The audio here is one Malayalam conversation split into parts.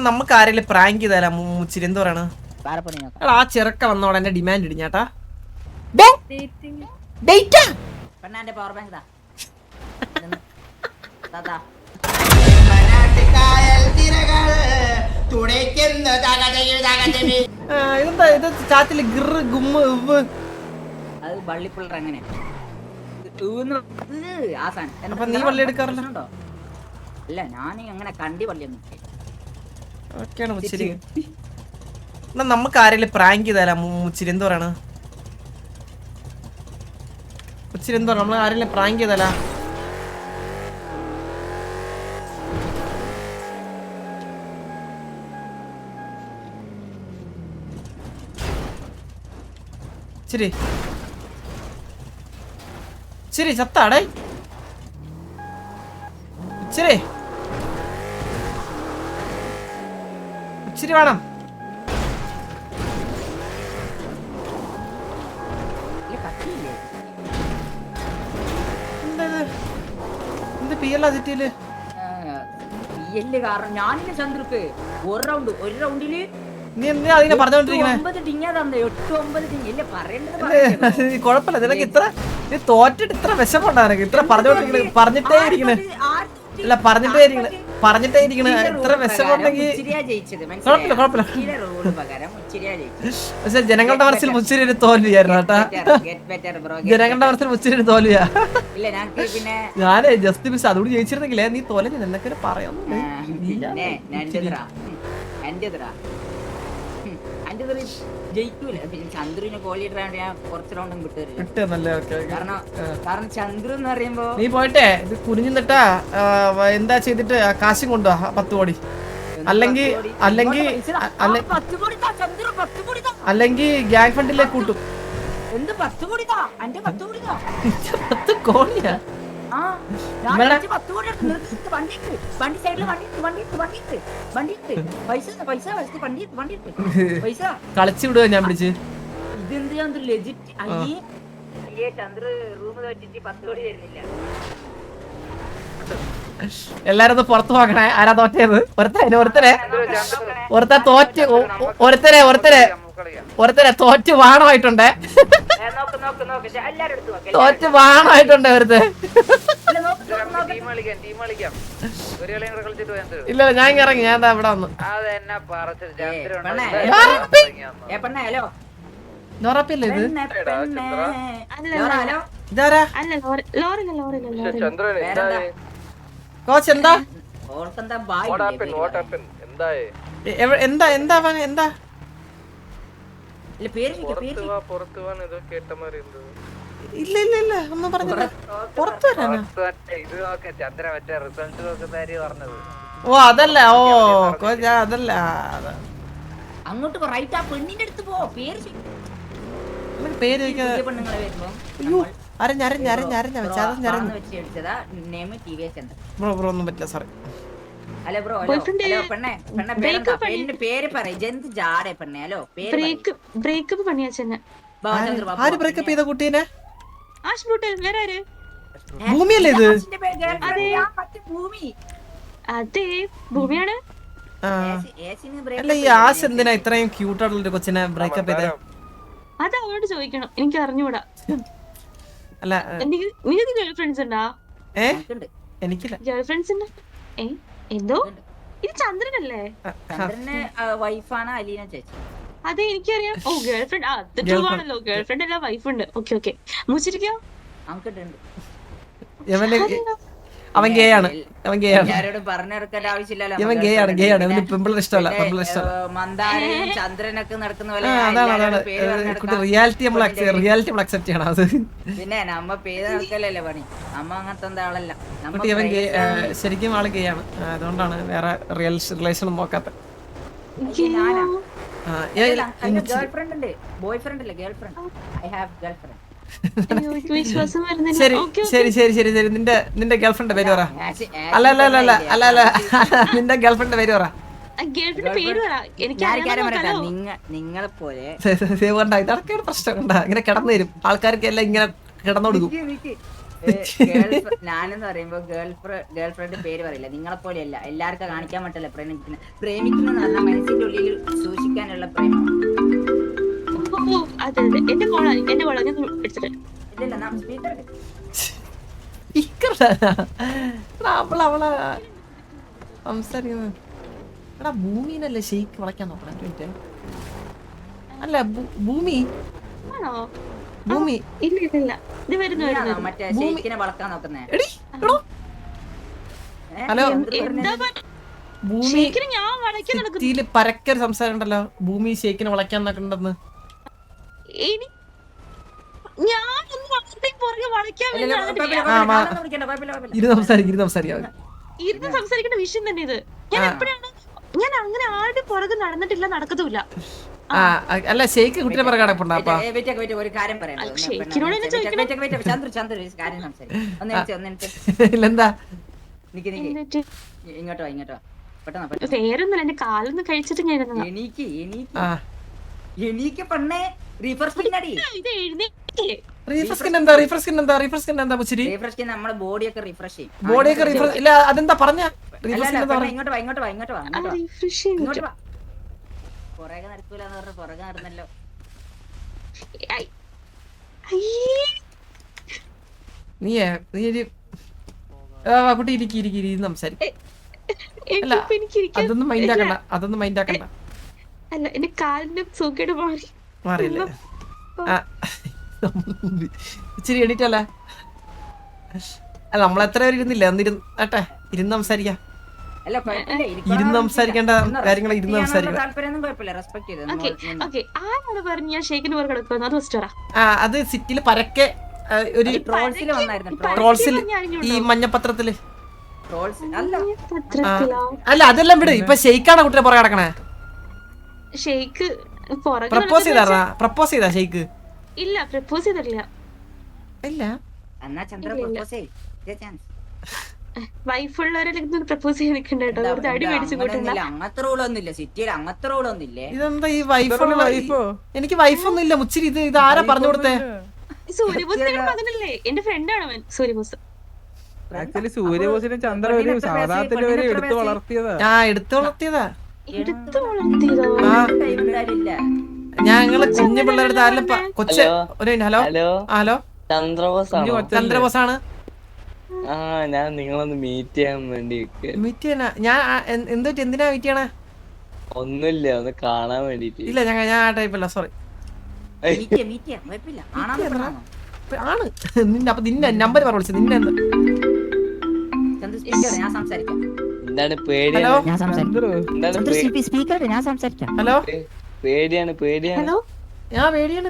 നമുക്ക് ആരെങ്കിലും പ്രാങ്ക് ചെയ്താലാ മുച്ചിരി എന്ത് പറയണ? ആ ചെറുക്ക വന്നോടെ എന്റെ ഡിമാൻഡ് ഇടിഞ്ഞാട്ടാ. ഇതെന്താ ഇത് ചാത്തില് ഗിറ് ഗുമ്മ് ഇവ്? അപ്പൊ നീ വള്ളി എടുക്കാറുണ്ടോ? അല്ല ഞാൻ അങ്ങനെ കണ്ടി പള്ളിയൊന്നും മുച്ചിരി. നമുക്ക് ആരെങ്കിലും പ്രാങ്ക് ചെയ്താലാ മുച്ചിരി എന്ത് പറയണ? മുച്ചിരി എന്ത് പറയണ? നമ്മള് ആരെങ്കിലും പ്രാങ്ക് ചെയ്താലാ? ശരി ശരി ചത്താടേ ഇച്ചിരി ഇച്ചിരി വേണം. എന്ത് പിയല്ല തെറ്റിയില് കാരണം ഞാനില്ല ചന്ദ്രക്ക് ഒരു റൗണ്ടില് നീ എന്തിനാ അതിനെ പറഞ്ഞോണ്ടിരിക്കണേ? കൊഴപ്പില്ല, നിനക്ക് ഇത്ര നീ തോറ്റിട്ട് ഇത്ര വിഷമുണ്ടായിരുന്നു. ഇത്ര പറഞ്ഞോണ്ടിരിക്കണേ, പറഞ്ഞിട്ടേ ഇരിക്കണേ. അല്ല പറഞ്ഞിട്ടേ ഇരിക്കണേ. ഇത്ര വിഷമുണ്ടെങ്കിൽ കുഴപ്പമില്ല കുഴപ്പമില്ല. പക്ഷെ ജനങ്ങളുടെ മനസ്സിൽ മുച്ചിരി ഒരു തോൽവിയായിരുന്നു കേട്ടാ. ജനങ്ങളുടെ മനസ്സിൽ മുച്ചിരി ഒരു തോൽവിയാ. ഞാനേ ജസ്റ്റ് മിസ് അതുകൂടി ജയിച്ചിരുന്നെങ്കിലേ നീ തോലഞ്ഞ എന്നൊക്കെ പറയാം. ചന്ദ്രനെ കോളിയിട്ടാണ് ഞാൻ കുറച്ച് റൗണ്ടും കാരണം ചന്ദ്രു എന്ന് പറയുമ്പോ നീ പോയിട്ടെ ഇത് കുനിഞ്ഞിട്ടാ എന്താ ചെയ്തിട്ട് കാശും കൊണ്ടുവാ 10 കോടി. അല്ലെങ്കിൽ ഗ്യാങ് ഫണ്ടിലേക്ക് കൂട്ടും. എന്ത് 10 കോടിതാ? എന്റെ 10 കോടിതാ. 10 കോടിയാ? കളിച്ചു വിടുക ഞാൻ പിടിച്ച്. എല്ലാരും ഒന്ന് പുറത്തു നോക്കണേ. ആരാ തോറ്റത്? ഒരുത്തരെ തോറ്റ് വാണമായിട്ടുണ്ട്. തോറ്റ് വാണമായിട്ടുണ്ട് ഒരുത്തെ. ഇല്ല ഞാൻ ഇറങ്ങി. ഞാൻ ഇവിടെ വന്നു. നോറാപ്പില്ലേ ഇത്? ഇതാരാ കോച്ച്? എന്താ എന്താ എന്താ എന്താ ഇല്ല ഇല്ല ഇല്ല ഒന്നും പറഞ്ഞില്ല. പുറത്തു വരാനാ? ഓ അതല്ല. ഓ കോച്ച് അതല്ല. അങ്ങോട്ട് റൈറ്റ് ആ പെണ്ണിന്റെ അടുത്ത് പോ. പേര് പേര് ഒന്നും പറ്റില്ല സാറേ. ആര് ബ്രേക്കപ്പ് ചെയ്ത കുട്ടീനെ? ഭൂമിയല്ലേ ഇത്? അതെ ഭൂമിയാണ്. അല്ല ഈ ആശ് എന്തിനാ ഇത്രയും ക്യൂട്ടായിട്ടുള്ള ഒരു കൊച്ചിനെ ബ്രേക്കപ്പ് ചെയ്തേ? അത് അവളോട് ചോദിക്കണം, എനിക്ക് അറിഞ്ഞൂടാ. അല്ല നിങ്ങൾക്ക് ഗേൾ ഫ്രണ്ട്സ് ഉണ്ടാ? എനിക്കില്ല ഗേൾ ഫ്രണ്ട്സ്. എന്തോ ഇത് ചന്ദ്രനല്ലേ? വൈഫാണ് അലീന ചേച്ചി. അതെ എനിക്കറിയാം. ഓ ഗേൾ ഫ്രണ്ട് ആണല്ലോ. ഗേൾ ഫ്രണ്ട് അല്ല വൈഫ് ഉണ്ട്. Okay okay. മുച്ചിരിക്കോ? അവൻ ഗേ ആണ്. പറഞ്ഞെടുക്കേണ്ട ആവശ്യമില്ലല്ലോ. ഇവൻ ഗേ ആണ്. പെമ്പിളർ ഇഷ്ടമല്ല. മന്ദാരയും ചന്ദ്രനൊക്കെ നടക്കുന്ന പോലെ റിയാലിറ്റി നമ്മൾ അക്സെപ്റ്റ് ചെയ്യണം. അത് പിന്നെ നമ്മ പേര് നടക്കലല്ലേ പണി. നമ്മ അങ്ങനത്തെ എന്താ ആളല്ല. ഇവൻ ശരിക്കും ആള് ഗേ ആണ്. അതുകൊണ്ടാണ് വേറെ റിലേഷൻ നോക്കാത്ത. ഗേൾ ഫ്രണ്ട് ഉണ്ട്. ബോയ് ഫ്രണ്ട് അല്ലേ girl friend. I have girl friend. ശരി ശരി ശരി ശരി ശരി. നിന്റെ ഗേൾഫ്രണ്ട് പേര് പറ. അല്ല അല്ല അല്ല അല്ല അല്ല അല്ല നിന്റെ ഗേൾഫ്രണ്ട് പേര് പറ. നിങ്ങളെ പോലെ ഇതൊക്കെ പ്രശ്നം ഉണ്ടാ. ഇങ്ങനെ കിടന്നു തരും ആൾക്കാർക്ക് എല്ലാം. ഇങ്ങനെ കിടന്നു കൊടുക്കും. ഞാനെന്ന് പറയുമ്പോ ഗേൾഫ്രണ്ട് പേര് പറയില്ല. നിങ്ങളെ പോലെയല്ല, എല്ലാവർക്കും കാണിക്കാൻ പറ്റില്ല പ്രേമിക്കുന്ന പറഞ്ഞാൽ മനസ്സിന്റെ ഉള്ളിൽ സൂക്ഷിക്കാനുള്ള പ്രേമം. ഓ അതെ അതെ എന്റെ കോളാ ഞാൻ എടുത്തിട്ട്. ഇല്ലല്ല നാം സ്പീക്കർ അവളെ സംസാരിക്കുന്നത്. എടാ ഭൂമിനല്ലേ ഷെയ്ക്ക് വളയ്ക്കാൻ നോക്കണം. മിനിറ്റ്. അല്ല ഭൂമി ആണോ? ഭൂമി ഇല്ല ഇല്ല ഇല്ല ഇത് വരുന്നു. മറ്റേ ഷെയ്ക്കിനെ വളക്കാൻ നോക്കുന്നേ. എടി എടോ ഹലോ എന്താ ഭൂമി ശരിക്കും ഞാൻ വളയ്ക്കാൻ നടക്കുന്നു. സിറ്റിയില് പരക്കൊരു സംസാരം ഉണ്ടല്ലോ, ഭൂമി ഷെയ്ക്കിനെ വളയ്ക്കാൻ നോക്കണ്ടെന്ന്. ഞാനൊന്നും വളർത്തേക്ക് പുറകെ വളയ്ക്കാൻ ഇരുന്ന് സംസാരിക്കാം. ഇരുന്ന് സംസാരിക്കേണ്ട വിഷയം തന്നെ ഇത്. ഞാൻ എപ്പോഴാണ് ഞാൻ അങ്ങനെ ആരുടെ പുറകെ നടന്നിട്ടില്ല, നടക്കത്തുമില്ല. അല്ല ഷെയ്ക്ക് കുട്ടിയെ പുറകെ കിടപ്പുണ്ടോ? അപ്പൊ ഒരു കാര്യം ഷെയ്ക്കിനോട് തന്നെ ചോദിക്കണം. ഇല്ലെന്താ ഇങ്ങോട്ടോ പെട്ടെന്ന് വേറൊന്നുമില്ല, എന്റെ കാലൊന്നും കഴിച്ചിട്ട് ഞാൻ ഇരുന്നതാ. എനിക്ക് പണ്ണേ റീഫ്രഷിംഗ് അടി. ഇത് എഴുന്നേക്കേ റീഫ്രഷിംഗ് എന്താ മുച്ചിരി? റീഫ്രഷിംഗ് നമ്മുടെ ബോഡിയൊക്കെ റിഫ്രഷ് ചെയ്യും. ബോഡിയൊക്കെ റീഫ്രഷ് ഇല്ല, അതെന്താ പറഞ്ഞ? ഇങ്ങോട്ട് വാ. പുറകെ നടക്കൂലെന്ന് പറഞ്ഞ പുറകെ നടന്നല്ലോ. കുട്ടി ഇരിക്കി സംസാരിക്കും. അതൊന്നും മൈൻഡ് ആക്കണ്ട. അല്ല എന്റെ കാലിന്റെ സുഖേട് മാറിയില്ലേ? ഇച്ചിരി എണീറ്റല്ല. അല്ല നമ്മളെത്ര പേര് ഇരുന്നില്ല, ഇരുന്ന് സംസാരിക്കാം. ഇരുന്ന് സംസാരിക്കേണ്ട കാര്യങ്ങൾ ഇരുന്ന് സംസാരിക്കാം. അത് സിറ്റിയിൽ പരക്കെ ഒരു ട്രോൾസിൽ ഈ മഞ്ഞപത്രത്തില്. അല്ല അതെല്ലാം വിട്. ഇപ്പൊ ഷെയ്ക്കാണ് കുട്ടിയെ പുറകെ കിടക്കണേ. ഷെയ്ക്ക് പ്രപ്പോസ് ചെയ്താ ഷെയ്ക്ക്? ഇല്ല പ്രപ്പോസ് ചെയ്തിട്ടില്ല. ഇല്ല വൈഫുള്ളവരെല്ലാം പ്രപ്പോസ് ചെയ്ത് നിൽക്കണ്ട കേട്ടോ. ഒരു അടി മേടിച്ചു കൂട്ടണ്ട. അങ്ങനത്തെ റൂളൊന്നുമില്ല സിറ്റിയിൽ, അങ്ങനത്തെ റൂളൊന്നുമില്ലേ. ഇതെന്താ ഈ വൈഫ്? എനിക്ക് വൈഫൊന്നും ഇല്ല മുച്ചിരി. ഇത് ആരാ പറഞ്ഞു കൊടുത്തേ? സൂര്യബോസ് പറഞ്ഞല്ലേ, എന്റെ ഫ്രണ്ടാണ് അവൻ സൂര്യബോസ്. ആക്ച്വലി സൂര്യബോസിനെ ചന്ദ്ര ഒരു സാധാരണ എടുത്തു വളർത്തിയതാ. എടുത്തു വളർത്തിയതോ? ഞങ്ങള് കുഞ്ഞു പിള്ളേരുടെ താരം കൊച്ച്. ഹലോ ചന്ദ്രബോസാണ്. ഞാൻ നിങ്ങളൊന്ന് മീറ്റ് ചെയ്യാൻ വേണ്ടി. മീറ്റ് ചെയ്യാനാ? ഞാൻ എന്തിനാ മീറ്റ് ചെയ്യണേ? ഒന്നുമില്ല, ഒന്ന് കാണാൻ വേണ്ടിട്ട്. ഇല്ല ഞാൻ ആ ടൈപ്പല്ല, സോറി. ആണ് നിന്റെ. അപ്പൊ നിന്നെ നമ്പർ പറ വിളിച്ചത്. നിന്നെ എന്താണ് പേടി? ഹലോ ഹലോ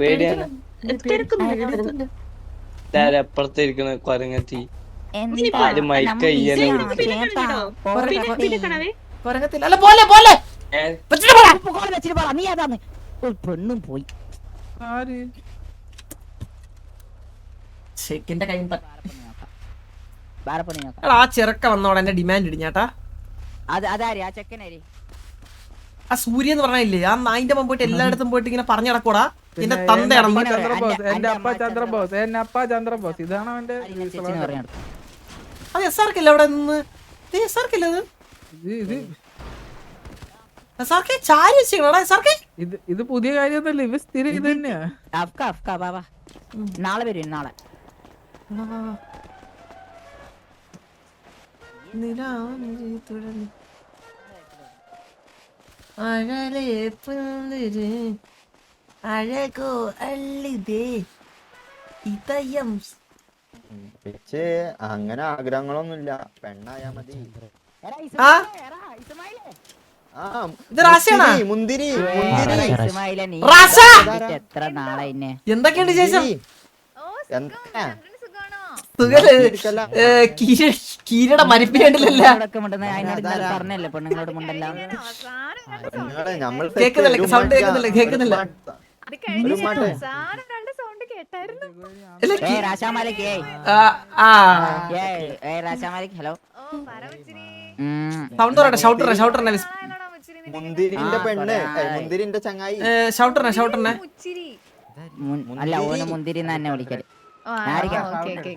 പേടിയാണ് അപ്പുറത്തിരിക്കണ കൊരങ്ങത്തി. അല്ല പോലെ പോലെ പെണ്ണും പോയി. ആ ചെറുക്ക വന്നോടെ എന്റെ ഡിമാൻഡ് ഇടിഞ്ഞാട്ടാ. ആ സൂര്യ എന്ന് പറഞ്ഞില്ലേ, ആ നായിന്റെ മുമ്പ് പോയിട്ട് എല്ലായിടത്തും പോയിട്ട് ഇങ്ങനെ പറഞ്ഞു നടക്കൂടാ. എന്റെ തന്തയാണ്. എന്റെ അപ്പ ചന്ദ്രബോസ് ഇതാണ് അവന്റെ. അത് എസ്ആർക്കല്ലേ അവിടെ നിന്ന്? എസ്ആർക്കല്ലേ അത്? ഇത് പുതിയ കാര്യമൊന്നുമല്ല, ഇവ സ്ഥിരം ഇത് തന്നെയാ. നാളെ വരും, നാളെ. അഴകോ അള്ളിതേ ഇതയം. പക്ഷേ അങ്ങനെ ആഗ്രഹങ്ങളൊന്നുമില്ല, പെണ്ണായാ മതി. മുന്തിരി എത്ര നാളെ എന്തൊക്കെയുണ്ട് ശേഷം? കീരയുടെ മരിപ്പിന് വേണ്ടിയല്ല. പറഞ്ഞല്ലേ പെണ്ണുങ്ങളോട് മുണ്ടല്ല. കേക്കുന്നില്ല, സൗണ്ട് കേക്കുന്നില്ല. ഹലോ ഷൗട്ടറിനെ മുന്തിരിന്റെ പെണ്ണ്, മുന്തിരിന്റെ ചങ്ങായി. ഷൗട്ടറിനെ അല്ല ഓന് മുന്തിരി തന്നെ വിളിക്കല്.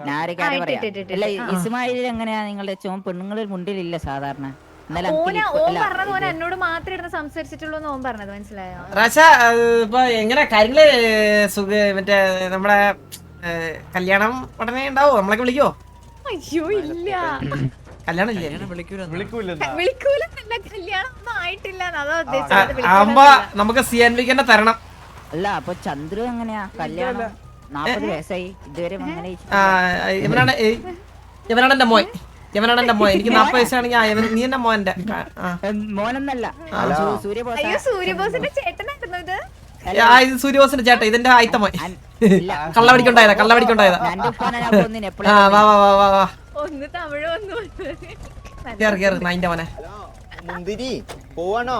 ഞാനൊരു പറയാം. അല്ല ഇസ്മായിൽ എങ്ങനെയാ നിങ്ങളുടെ പെണ്ണുങ്ങളിൽ മുണ്ടിലില്ല സാധാരണ. ഇന്നലെ പറഞ്ഞത് എന്നോട് മാത്രം ഇരുന്ന് സംസാരിച്ചിട്ടുള്ളൂ എന്ന് ഓൻ പറഞ്ഞത് മനസ്സിലായോ? റാശ ഇപ്പൊ എങ്ങനെ കാര്യങ്ങള് മറ്റേ നമ്മുടെ കല്യാണം ഉടനെ ഉണ്ടാവോ? നമ്മളൊക്കെ വിളിക്കോ? അയ്യോ ഇല്ല, കല്യാണം ഇല്ലേ? വിളിക്കൂലെന്നല്ല, കല്യാണം ഒന്നും ആയിട്ടില്ല. അതാ ആകുമ്പോ നമുക്ക് CNVക്ക് തരണം. അല്ല അപ്പൊ ചന്ദ്രു എങ്ങനെയാ കല്യാണം? 40 വയസ്സായി ഇതുവരെ അങ്ങനെ ഇവനാണ് എന്റെ മോൻ. എനിക്ക് 40 വയസ്സാണെങ്കിൽ നീ എന്റെ മോന്റെ മോനൊന്നല്ല. സൂര്യബോസിന്റെ ചേട്ടനായിരുന്നു ഇത്. ഇത് സൂര്യബോസിന്റെ ചേട്ടാ, ഇതിന്റെ ആയിത്ത മോൻ. കള്ളവടിക്കുണ്ടായതാ. വാ ഒന്ന് തമിഴ് വന്നു. കേറ് നായിന്റെ മോനെ. മുന്തിരി പോവാണോ?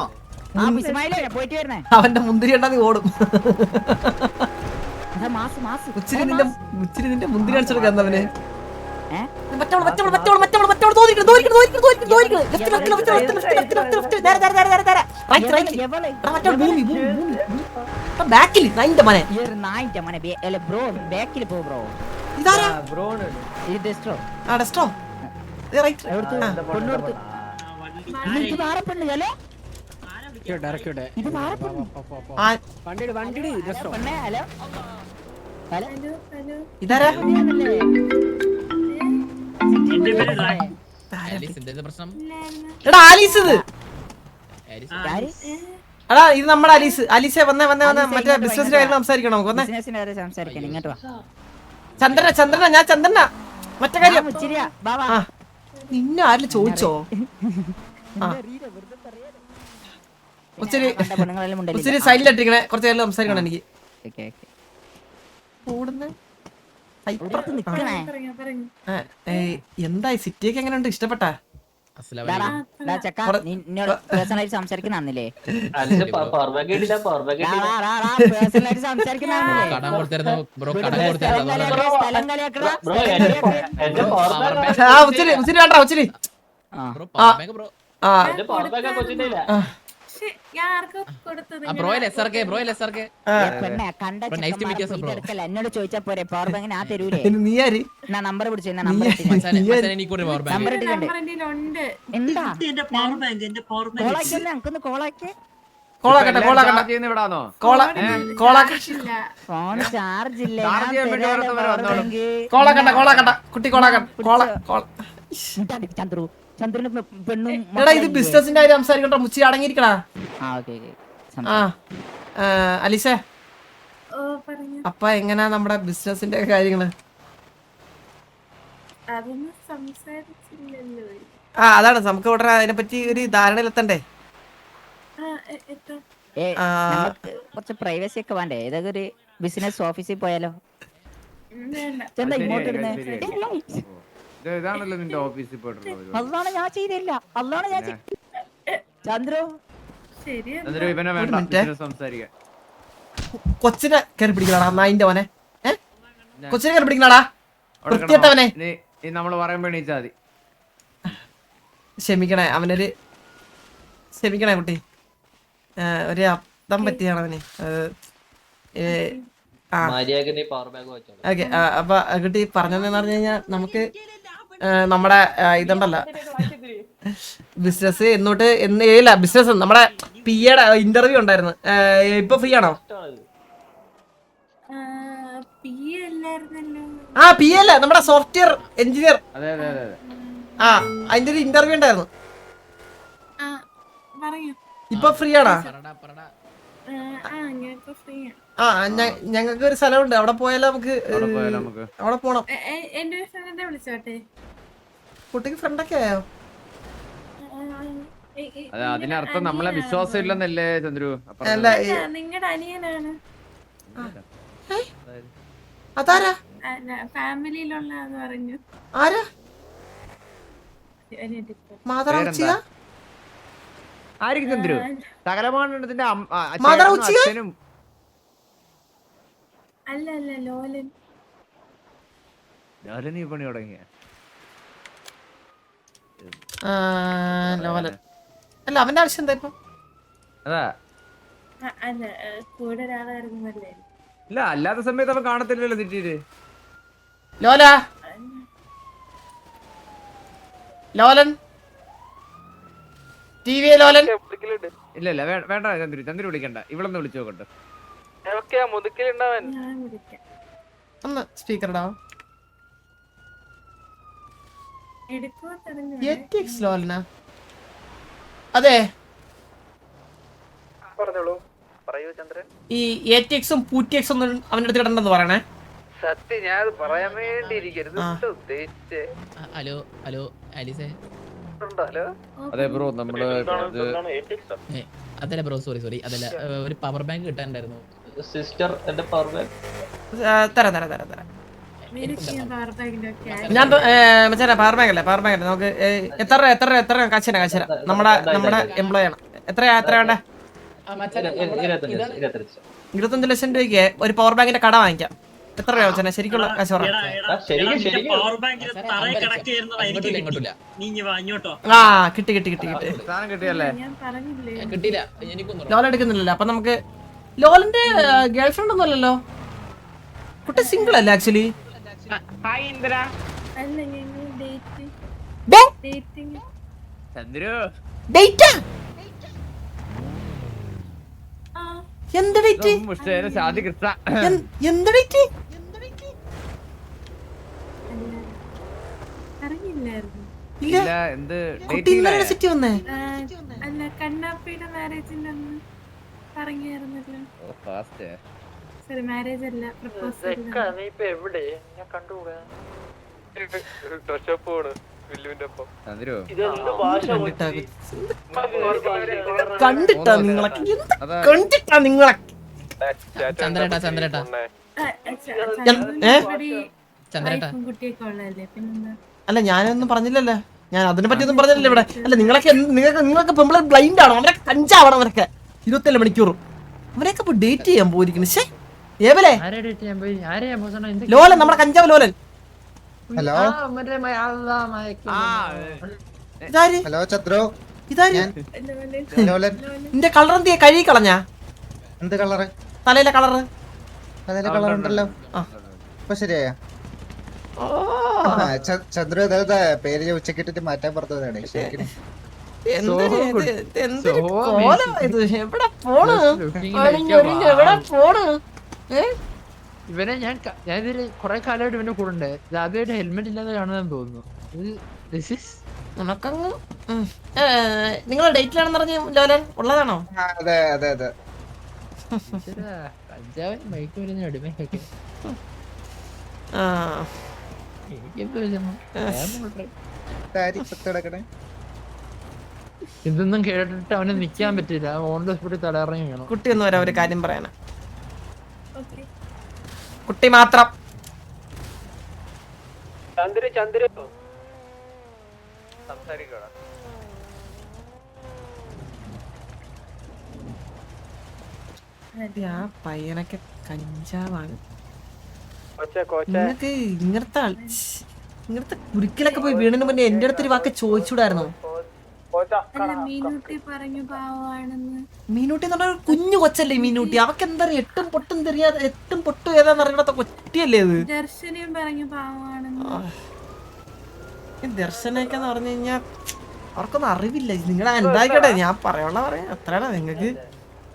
പോയിട്ട് വരണേ. അവന്റെ മുന്തിരി ഉണ്ടാ നീ ഓടും. ഉച്ചിരി നിന്റെ മുന്തിരി കാണിച്ചെടുക്കാം അവന്. ഇതാരാ? എടാ ആലീസ് ഇത്. എടാ ഇത് നമ്മുടെ അലീസെ വന്നേ മറ്റേ ബിസിനസിന്റെ കാര്യം സംസാരിക്കണം നമുക്ക്. വന്നേ ചന്ദ്രന ഞാൻ ചന്ദ്രന മറ്റേ കാര്യം നിന്നെ ആരിലും ചോദിച്ചോ? ഒത്തിരി സൈലന്റ് ഇട്ടിരിക്കണേ, കുറച്ച് നേരം സംസാരിക്കണം എനിക്ക്. എന്തായി സിറ്റിയൊക്കെ എങ്ങനെയുണ്ട്? ഇഷ്ടപ്പെട്ടാ? സംസാരിക്കുന്നില്ലേ? എന്നോട് ചോദിച്ചാ പോരെ പവർ ബാങ്ക് ആ തരൂലേ? നമ്പർ പിടിച്ചു നമ്പർ എന്താ കോളാക്കി ഫോൺ ചാർജ് ഇല്ല. ചന്ദ്രു ചന്ദ്രന് പെണ്ണും ഇത് ബിസിനസിന്റെ കാര്യം സംസാരിക്കട്ടോ. മുച്ചി അടങ്ങിയിരിക്കടാ. അലീസേ അപ്പ എങ്ങനാ നമ്മുടെ ബിസിനസിന്റെ കാര്യങ്ങള്? അതാണ് നമുക്ക് ഉടനെ അതിനെപ്പറ്റി ഒരു ധാരണയിലെത്തണ്ടേ? കുറച്ച് പ്രൈവസി ഒക്കെ വേണ്ടേ? ഏതൊക്കെ ഒരു ബിസിനസ് ഓഫീസിൽ പോയാലോ? ഇങ്ങോട്ട് ഇതാണല്ലോ നിന്റെ ഓഫീസിൽ പോയിട്ടുള്ളത്. അതാണ് ഞാൻ ചെയ്തില്ല. അതാണ് ഞാൻ ചന്ദ്രു ഇവനെ വേണ്ട സംസാരിക്കാൻ. കൊച്ചിനെ കയറി പിടിക്കണാടാ നായിന്റെ മോനെ. കൊച്ചിനെ കയറി പിടിക്കണാടാ വൃത്തിയിട്ടവനെ. നമ്മള് പറയുമ്പോ എണീച്ചാ മതി. ക്ഷമിക്കണേ കുട്ടി, ഒരു അബദ്ധം പറ്റിയാണ് അവന്. ഓക്കെ അപ്പൊ കുട്ടി പറഞ്ഞതെന്ന് പറഞ്ഞു കഴിഞ്ഞാൽ നമുക്ക് നമ്മുടെ ഇതുണ്ടല്ലോ ബിസിനസ് എന്നോട്ട് ബിസിനസ് നമ്മുടെ പിയുടെ ഇന്റർവ്യൂ ഉണ്ടായിരുന്നു. ഇപ്പൊ ഫ്രീ ആണോ? പി അല്ല നമ്മുടെ സോഫ്റ്റ്വെയർ എഞ്ചിനീയർ. അതിന്റെ ഒരു ഇന്റർവ്യൂ ഉണ്ടായിരുന്നു. ഇപ്പൊ ഫ്രീ ആണോ? ഞങ്ങൾക്ക് ഒരു സ്ഥലമുണ്ട്, അവിടെ പോയാലോ? നമുക്ക് അവിടെ പോണം. കുട്ടിക്ക് ഫ്രണ്ടൊക്കെ ആയോ? അതിനർത്ഥം നമ്മളെ വിശ്വാസം ഇല്ലെന്നല്ലേ ചന്ദ്രു? അല്ല നിങ്ങളുടെ അനിയനാണ്. അതാരാ? ഫാമിലിയിലുള്ളതെന്ന് പറഞ്ഞു. ആരാ? മാതറ ആയിരിക്കും ചന്ദ്രു. തകരമാണത്തിന്റെ അച്ഛനും അല്ല ലോലൻ. ലോലൻ ഈ പണി തുടങ്ങിയ ലോലൻ അല്ല അവന്റെ ആവശ്യം എന്താ ഇപ്പൊ? അതാ അല്ല കൂടെ ഒരാളായിരുന്നല്ലേ. ഇല്ല അല്ലാത്ത സമയത്ത് അവൻ കാണത്തില്ലല്ലോ സിറ്റിയില്. ലോല ലോലൻ ടി വി ലോലൻ. ഇല്ല ഇല്ല വേണ്ട ചന്ദ്രു വിളിക്കണ്ട, ഇവളൊന്ന് വിളിച്ചു നോക്കട്ടെ. മുതുക്കിലുണ്ടാവൻ ഒന്ന് സ്പീക്കർ ഇടാവോ? ലോലനാ? അതെ, ഈ ATX-ഉം PTX ഒന്നും അവന്റെ അടുത്ത് ഇടണ്ടെന്ന് പറയണേ. സത്യം ഞാൻ അത് പറയാൻ വേണ്ടി ഇരിക്കരുത്. ഉദ്ദേശിച്ചേ ഹലോ ഹലോ ആലിസേ. ഹലോ അതെ ബ്രോ, നമ്മള് അതല്ല ബ്രോ, സോറി അതല്ല, ഒരു പവർ ബാങ്ക് കിട്ടാനുണ്ടായിരുന്നു. സിസ്റ്റർ എന്റെ പവർ ബാങ്ക് തരാം. ഞാൻ മച്ചാ പവർ ബാങ്ക് അല്ലേ, പവർ ബാങ്ക് നമുക്ക് എത്ര കാശ് നമ്മുടെ എംപ്ലോയി ആണ്. എത്രയാ വേണ്ടേ? 25 ലക്ഷം രൂപയ്ക്ക് ഒരു പവർ ബാങ്കിന്റെ കട വാങ്ങിക്കാം. എത്ര രൂപ വെച്ചാൽ ശരിക്കുള്ള കാശ് പറയാം? ആ കിട്ടി സാധനം കിട്ടിയല്ലേ? കിട്ടിയില്ല, എനിക്കൊന്നും. ലോല എടുക്കുന്നില്ലല്ലോ. അപ്പൊ നമുക്ക് ലോലന്റെ ഗേൾഫ്രണ്ട് ഒന്നും അല്ലല്ലോ, കുട്ടി സിംഗിൾ അല്ലേ ആക്ച്വലി? ചന്ദ്രു എന്ത് ഡേറ്റ്? ഷാദി കിട്ടാ എന്ത് ഡേറ്റ്? ഇല്ല, എന്ത് കുട്ടി ഇന്നലെ സിറ്റി വന്നേ. അല്ല, കണ്ണാപ്പിയുടെ മാരേജിന്റെ അന്ന് പറഞ്ഞായിരുന്നല്ലോ. സോറി, മാരേജ് അല്ല, പ്രപ്പോസൽ. കണ്ടിട്ടാ നിങ്ങളെ ചന്ദ്രേട്ടാ ചന്ദ്രേട്ടാ കുട്ടിയൊക്കെ ഉള്ളതല്ലേ, പിന്നെന്താ? അല്ല ഞാനൊന്നും പറഞ്ഞില്ലല്ലോ, ഞാൻ അതിനെ പറ്റിയൊന്നും പറഞ്ഞില്ലല്ലോ ഇവിടെ. അല്ല നിങ്ങൾക്ക് പെമ്പിളർ ബ്ലൈൻഡ് ആണോ? അവരൊക്കെ കഞ്ചാവണം, അവരൊക്കെ 24 മണിക്കൂറും അവരൊക്കെ ഇപ്പൊ ഡേറ്റ് ചെയ്യാൻ പോയിരിക്കുന്നു. ഏവലേ ലോലൻ, നമ്മുടെ കഞ്ചാവ് ലോലൻ. ഹലോ ഇതാര്? ഹലോ ചന്ദ്രു, ഇതാര്? ലോലൻ. നിന്റെ കളർ എന്തിയാ? കഴുകി കളഞ്ഞാ? എന്ത് കളറ്? തലയിലെ കളറ്. അതിലെ കളർ ഉണ്ടല്ലോ. ഇപ്പൊ ശരിയായ ചന്ദ്രു, ഇതാ പേര് ഉച്ചക്കിട്ടിട്ട് മാറ്റാൻ പറഞ്ഞതാണ്. എന്തൊരു കോലം ഇത്? എവിടെ പോണ്? എവിടെ പോണ്? ഇവനെ ഞാനിതില് കൊറേ കാലമായിട്ട് ഇവന്റെ കൂടെ ഉണ്ട്. ആദ്യമായിട്ട് ഹെൽമെറ്റ് ഇല്ലാതെ കാണുന്നതെന്ന് തോന്നുന്നു. ഉണക്കങ്ങ് നിങ്ങൾ ഡേറ്റിലാണെന്ന് പറഞ്ഞു ലോലൻ, ഉള്ളതാണോ? അതെ അതെ അതെ. പഞ്ചാബിന് ബൈക്ക് വരുന്ന അടിമയൊക്കെ ഇതൊന്നും കേട്ടിട്ട് അവന് നിക്കാൻ പറ്റില്ല. ഓൺ ദ സ്പോട്ടിൽ തലയിറങ്ങി വേണം. കുട്ടി ഒന്ന് വരാം, ഒരു കാര്യം പറയാനാ. കുട്ടി മാത്രം. ആ പയ്യനൊക്കെ കഞ്ചാവാണ്. നിങ്ങക്ക് ഇങ്ങനത്തെ കുരുക്കിലൊക്കെ പോയി വീണിന് മുന്നേ എന്റെ അടുത്തൊരു വാക്ക് ചോദിച്ചൂടായിരുന്നോ? മീനൂട്ടി എന്ന് പറഞ്ഞ കുഞ്ഞു കൊച്ചല്ലേ മീനൂട്ടി? അവക്ക് എന്താ എട്ടും പൊട്ടും തെരിയാതെ, എട്ടും പൊട്ടും ഏതാന്ന് അറിയാത്ത കൊറ്റിയല്ലേ അത്? ദർശനൊക്കെ പറഞ്ഞു കഴിഞ്ഞാ അവർക്കൊന്നും അറിവില്ല. നിങ്ങളെ എന്തായിക്കോട്ടെ, ഞാൻ പറയാനുള്ള പറയാം, അത്രയാണ്.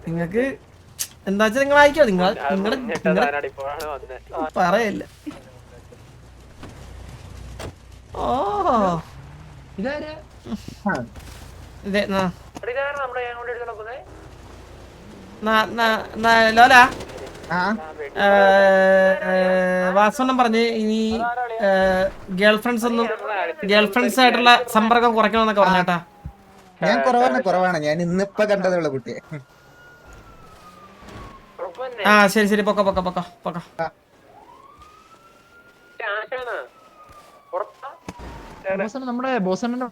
നിങ്ങക്ക് എന്താ വെച്ചാൽ നിങ്ങൾ അയക്കോ, നിങ്ങളെ പറയല്ല. ഓ ഇതാരാ? ഇതേ ലോല വാസവണ്ണം പറഞ്ഞ് ഇനി ഗേൾ ഫ്രണ്ട്സ് ആയിട്ടുള്ള സമ്പർക്കം കുറയ്ക്കണമെന്നൊക്കെ പറഞ്ഞേട്ടാ. ഞാൻ കുറവാണ്. ഞാൻ ഇന്നിപ്പോ കണ്ടതുള്ള കുട്ടിയെ. ആ ശരി പൊക്ക. നമ്മുടെ ബോസണ്ണ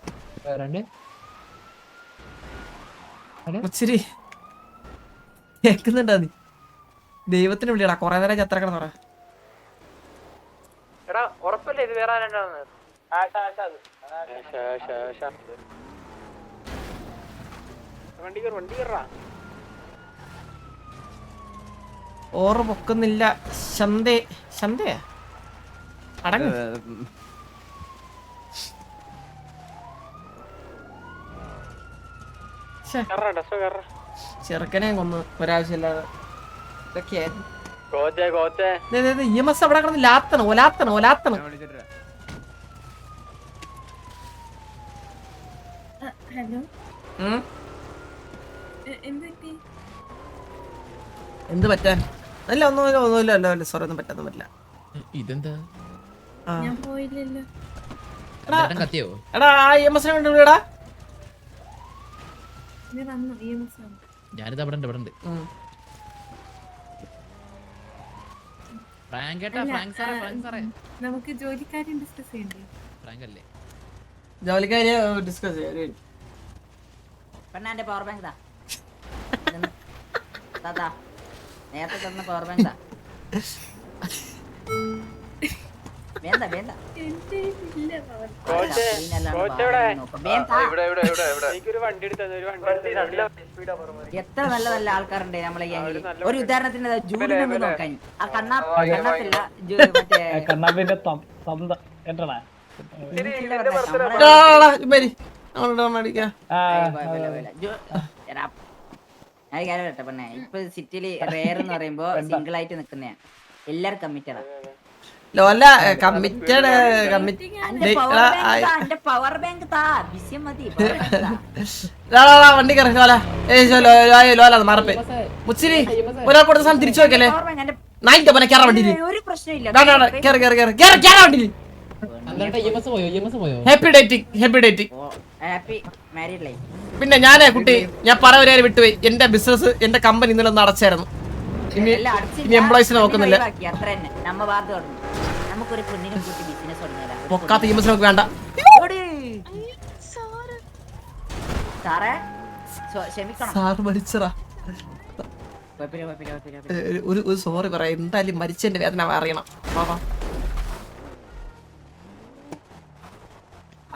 ശരി കേക്കുന്നുണ്ടാ? നീ ദൈവത്തിന് വിളിയടാ, കൊറേ നേരം ചത്രക്കണം പറ. ഉറപ്പല്ലേ ഇത് വേറെ ആരാണ്ടാവുന്നത്? വണ്ടി കയറാ. ഓറ് പൊക്കുന്നില്ല. ശന്തയാ അടങ്ങ്. ശ്ശെ. ചെറുക്കനെ കൊന്ന് ഒരാവശ്യമില്ലാതെ ഇതൊക്കെയായിരുന്നു. EMS അവിടെ കിടന്ന് ഒലാത്തണം. ഹലോ ഉം? എന്തൊക്കെ എന്ത് പറ്റാൻ? അല്ല ഒന്നുമില്ല സോറി, ഒന്നും പറ്റില്ല. ഇതെന്താ ആ. ഞാൻ പോയില്ലല്ലോ. ചന്ദ്രേട്ടൻ കത്തിയോ? എടാ ആ EMS കണ്ടുപിടിടാ. ഞാൻ വന്നു EMS വന്നു. ഞാനിത് അവിടെ ഉണ്ട് ഉം. ഫ്രാങ്ക് ഏട്ടാ, ഫ്രാങ്ക് സാറേ നമുക്ക് ജോലിക്കാര്യം ഡിസ്കസ് ചെയ്യണ്ടേ? ഫ്രാങ്ക് അല്ലേ? ജോലിക്കാരെ ഡിസ്കസ് ചെയ്യാം. പെണ്ണാന്റെ പവർ ബാങ്ക് താ നേരത്തെ തന്ന പവർ ബാങ്ക് താ. വേണ്ട എന്റെ ഇല്ല പവർ. എത്ര നല്ല നല്ല ആൾക്കാരുണ്ട് നമ്മളെ ഗ്യാങ്ങില്. ഒരു ഉദാഹരണത്തിന് ജൂലിനൊന്ന് നോക്കാൻ ആ കണ്ണാപ്പില്ല മറ്റേ കണ്ണാപ്പിന്റെ പെണ്ണെ ഇപ്പൊ സിറ്റിയില് റെയർ എന്ന് പറയുമ്പോ സിംഗിൾ ആയിട്ട് നിക്കുന്നയാ. എല്ലാരും കമ്മിറ്റഡാ. ലോല കമ്മിറ്റഡ് പവർ ബാങ്ക് താ വിഷയം മതി. വണ്ടി കയറി ലോല മറപ്പേ മുച്ചിരി ഒരാൾ കൊടുത്ത സാധനം തിരിച്ചു വെക്കല്ലേ. നായിന്റെ പോലെ കയറാൻ വണ്ടി ഒരു പ്രശ്നമില്ല. വണ്ടി. Happy dating. Happy married life. പിന്നെ ഞാനേ കുട്ടി ഞാൻ പറയാൻ വിട്ടുപോയി. എന്റെ ബിസിനസ് എന്റെ കമ്പനി ഇന്നലെ ഒന്ന് അടച്ചായിരുന്നു. ഇനി എംപ്ലോയീസിനെ നോക്കുന്നില്ല. അത്ര തന്നെ നമ്മ വാർത്ത തുടങ്ങി. നമുക്കൊരു പെണ്ണിനെ കൂട്ടി ബിസിനസ് തുടങ്ങിയാലോ? പൊക്കാത്ത EMS നമുക്ക് വേണ്ട. സാറേ ക്ഷമിക്കണം. സാറ് മരിച്ചടാ. കുഴപ്പമില്ല. ഒരു സോറി പറയാം. എന്തായാലും മരിച്ചതിന്റെ വേദന അറിയണം.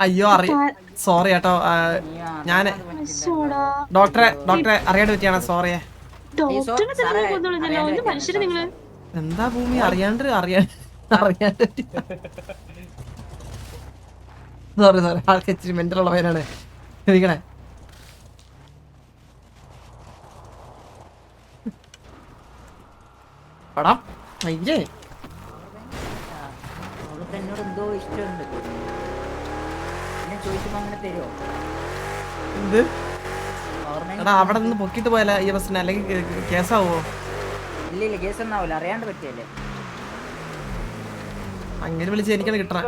അയ്യോ സോറി കേട്ടോ. ഞാന് ഡോക്ടറെ അറിയാണ്ട് പറ്റിയാണ്. സോറിയെ. മനുഷ്യര് നിങ്ങള് എന്താ ഭൂമി അറിയാണ്ട് സോറി ആൾക്ക് ഇച്ചിരി മെന്റലുള്ള പേരാണ്. ഇരിക്കണേ. പടാം അയ്യേ അവൾക്ക് എന്നോട് എന്തോ ഇഷ്ടമുണ്ട്. ഞാൻ ചോദിക്കുമ്പോ അങ്ങനെ തരുമോ? എന്ത് എടാ അവിടെ നിന്ന് പൊക്കിട്ട് പോയാല EMS അല്ലെങ്കിൽ കേസാവോ? ഇല്ല കേസ് ഒന്നാവൂല. അറിയാണ്ട് പറ്റിയല്ലേ? അങ്ങനെ വിളിച്ച് എനിക്കാണ് കിട്ടണ.